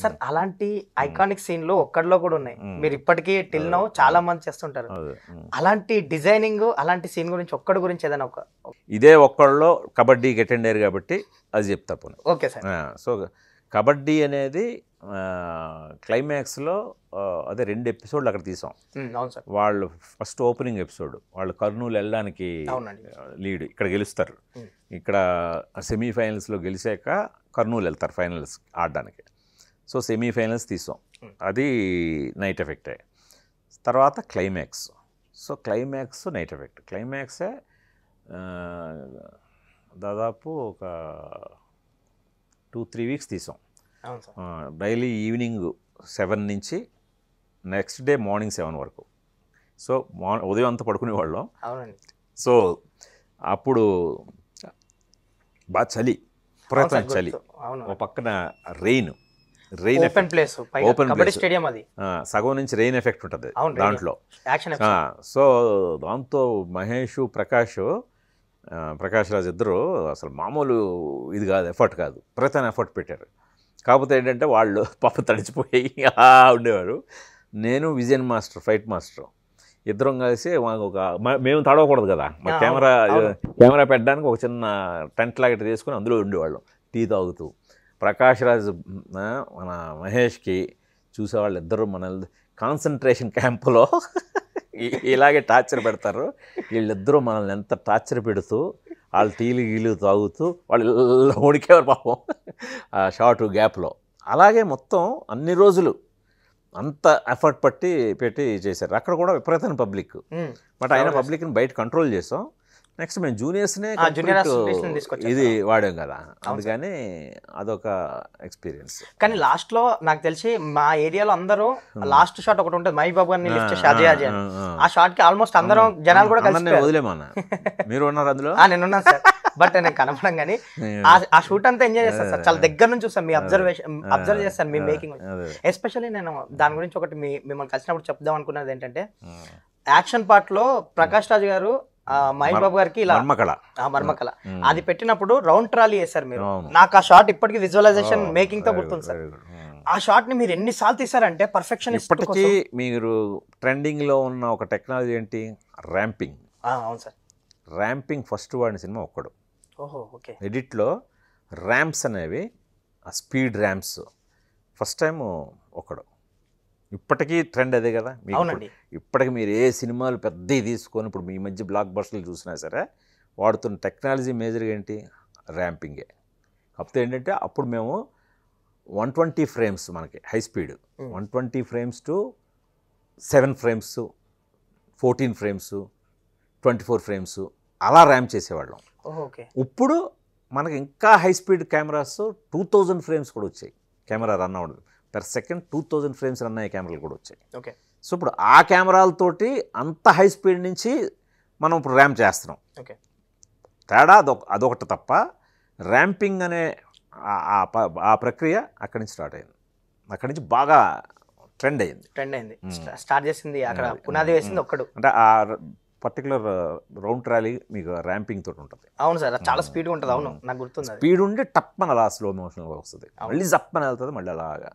Sir అలాంటి iconic సీన్లు ఒక్కడిలో కూడా ఉన్నాయి. మీరు ఇప్పటికీ టిల్ నౌ చాలా మంది చేస్తుంటారు. అలాంటి డిజైనింగ్ అలాంటి సీన్ గురించి ఒక్కడి గురించి ఏదైనా ఒక ఇదే ఒక్కళ్ళలో కబడ్డీకి అటెండ్ అయ్యారు కాబట్టి అది చెప్తా పోను. Okay sir. సో కబడ్డీ అనేది క్లైమాక్స్లో అదే 2 ఎపిసోడ్లు అక్కడ తీసాం. అవును సార్. వాళ్ళు ఫస్ట్ ఓపెనింగ్ ఎపిసోడ్ వాళ్ళు కర్నూలు వెళ్ళడానికి లీడ్ ఇక్కడ గెలుస్తారు. ఇక్కడ సెమీఫైనల్స్లో గెలిచాక కర్నూలు వెళ్తారు ఫైనల్స్ ఆడడానికి. సో సెమీఫైనల్స్ తీసాం, అది నైట్ ఎఫెక్టే. తర్వాత climax. So climax night effect. క్లైమాక్సే దాదాపు ఒక 2-3 వీక్స్ తీసాం. డైలీ ఈవినింగ్ 7 నుంచి నెక్స్ట్ డే మార్నింగ్ 7 వరకు. సో ఉదయం అంతా పడుకునేవాళ్ళం. సో అప్పుడు బాగా చలి, విపరీతమైన చలి, ఒక పక్కన రెయిన్ ఓపెన్ ప్లేస్, స్టేడియం, అది సగం నుంచి రెయిన్ ఎఫెక్ట్ ఉంటుంది దాంట్లో. సో దాంతో మహేష్ ప్రకాష్ రాజ్ ఇద్దరు అసలు మామూలు ఇది కాదు, ఎఫర్ట్ కాదు, విపరీతమైన ఎఫర్ట్ పెట్టారు. కాకపోతే ఏంటంటే వాళ్ళు పాప తడిచిపోయి ఉండేవారు. నేను విజయన్ మాస్టర్, ఫైట్ మాస్టర్ ఇద్దరం కలిసి మాకు మేము తడవకూడదు కదా, మా కెమెరా పెట్టడానికి ఒక చిన్న టెంట్ లాగా తీసుకుని అందులో ఉండేవాళ్ళం టీ తాగుతూ. ప్రకాష్ రాజ్ మన మహేష్కి చూసేవాళ్ళు ఇద్దరు మన కాన్సన్ట్రేషన్ క్యాంపులో ఇలాగే టార్చర్ పెడతారు. వీళ్ళిద్దరూ మనల్ని ఎంత టార్చర్ పెడుతూ వాళ్ళు గీలు తాగుతూ వాళ్ళు వణికేవారు పాపం ఆ షార్ట్ గ్యాప్లో. అలాగే మొత్తం అన్ని రోజులు అంత ఎఫర్ట్ పెట్టి చేశారు. అక్కడ కూడా విపరీతమైన పబ్లిక్, బట్ అయినా పబ్లిక్ని బయట కంట్రోల్ చేసాం. నెక్స్ట్ మేము జూనియర్స్నే ఇది వాడాం కదా, అందుకని అదొక ఎక్స్పీరియన్స్. కానీ లాస్ట్లో నాకు తెలిసి మా ఏరియాలో అందరూ లాస్ట్ షాట్ ఒకటి ఉంటుంది, మహేష్ బాబు గారిని లిఫ్ట్ చేసి అజయ్ అని. ఆ షాట్ కి ఆల్మోస్ట్ అందరం జనాలు కూడా వదిలేమన్నా. మీరు ఉన్నారు అందులో? నేను ఉన్నాను సార్, బట్ నేను కనపడం కానీ ఆ షూట్ అంతా ఎంజాయ్ చేస్తాను సార్. చాలా దగ్గర నుంచి చూస్తాను, మీ అబ్జర్వ్ చేస్తాను మీ మేకింగ్. ఎస్పెషల్లీ నేను దాని గురించి ఒకటి మిమ్మల్ని కలిసినప్పుడు చెప్దాం అనుకున్నది ఏంటంటే, యాక్షన్ పార్ట్ లో ప్రకాష్ రాజ్ గారు మహేష్ బాబు గారికి ఇలా మర్మకళ అది పెట్టినప్పుడు రౌండ్ ట్రాలీ వేశారు మీరు. నాకు ఆ షాట్ ఇప్పటికీ విజువలైజేషన్ మేకింగ్ తో గుర్తుంది సార్. ఆ షాట్ ని మీరు ఎన్నిసార్లు తీసారంటే పర్ఫెక్షన్. ఇప్పటికీ మీరు ట్రెండింగ్ లో ఉన్న ఒక టెక్నాలజీ ఏంటి, ర్యాంపింగ్. అవును సార్. ర్యాంపింగ్ ఫస్ట్ వాడిన సినిమా ఒక్కడు. ఓకే. ఎడిట్లో ర్యాంప్స్ అనేవి, ఆ స్పీడ్ ర్యాంప్స్ ఫస్ట్ టైం ఒక్కడు. ఇప్పటికీ ట్రెండ్ అదే కదా మీకు. ఇప్పటికి మీరు ఏ సినిమాలు పెద్దవి తీసుకొని ఇప్పుడు మీ మధ్య బ్లాక్ బస్టర్లు చూసినా సరే వాడుతున్న టెక్నాలజీ మేజర్గా ఏంటి, ర్యాంపింగే. కాకపోతే ఏంటంటే అప్పుడు మేము 120 ఫ్రేమ్స్ మనకి high speed, 120 frames to 7 frames, 14 frames, 24 frames అలా ర్యాంప్ చేసేవాళ్ళం. ఇప్పుడు మనకి ఇంకా హై స్పీడ్ కెమెరాస్ 2000 ఫ్రేమ్స్ కూడా వచ్చాయి. కెమెరా రన్ అవ్వడం పర్ సెకండ్ 2000 ఫ్రేమ్స్ రన్ అయ్యే కెమెరాలు కూడా వచ్చాయి. సో ఇప్పుడు ఆ కెమెరాలతోటి అంత హై స్పీడ్ నుంచి మనం ఇప్పుడు ర్యాంప్ చేస్తున్నాం. తేడా అదొకటి తప్ప ర్యాంపింగ్ అనే ఆ ప్రక్రియ అక్కడి నుంచి స్టార్ట్ అయింది. అక్కడి నుంచి బాగా ట్రెండ్ అయింది. స్టార్ట్ చేసింది అక్కడ, పునాది వేసింది ఒక్కడు. అంటే ఆ పర్టికులర్ రౌండ్ ట్రాలీ మీకు ర్యాంపింగ్ తోటి ఉంటుంది. అవును సార్, చాలా స్పీడ్గా ఉంటుంది. అవును, నాకు గుర్తుంది. స్పీడ్ ఉండి టప్ అని అలా స్లో మోషన్ వస్తుంది, మళ్ళీ జప్ అని వెళ్తుంది, మళ్ళీ అలాగా